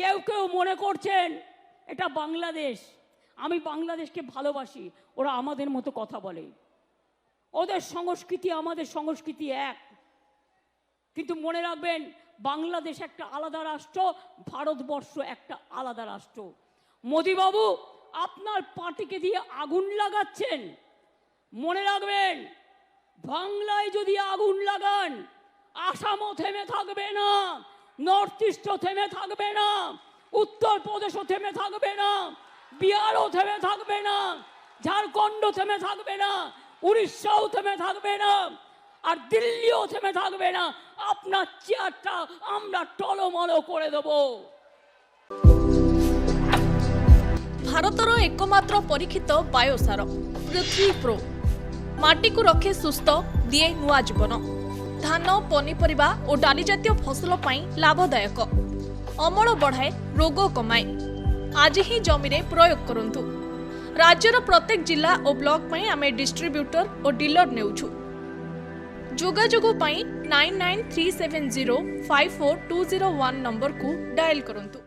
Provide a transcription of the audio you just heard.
কেউ কেউ মনে করছেন এটা বাংলাদেশ, আমি বাংলাদেশকে ভালোবাসি, ওরা আমাদের মতো কথা বলে, ওদের সংস্কৃতি আমাদের সংস্কৃতি এক। কিন্তু মনে রাখবেন, বাংলাদেশ একটা আলাদা রাষ্ট্র, ভারতবর্ষ একটা আলাদা রাষ্ট্র। মোদিবাবু আপনার পার্টিকে দিয়ে আগুন লাগাচ্ছেন, মনে রাখবেন বাংলায় যদি আগুন লাগান, আসামও থেমে থাকবে না, নর্থ ইস্টও থেমে থাকবে না, উত্তরপ্রদেশও থেমে থাকবে না, বিহারও থেমে থাকবে না, ঝাড়খণ্ডও থেমে থাকবে না, উড়িষ্যাও থেমে থাকবে না, আর দিল্লিও থেমে থাকবে না। আপনার চেয়ারটা আমরা টলমল করে দেব। भारतर एकमात्र परीक्षित बायोसार पृथ्वी प्रो माटी को रखे सुस्थ दिए नुआ जीवन। धान पनीपरिबा और डाली जातीय फसल पाई लाभदायक, अमल बढ़ाए, रोग कमाए। आज ही जमी रे प्रयोग करंतु। राज्यर प्रत्येक जिला और ब्लॉक पाई आमे डिस्ट्रीब्यूटर और डीलर नेउछु। जोगाजोग पाई 9937054201 नंबर को डायल करंतु।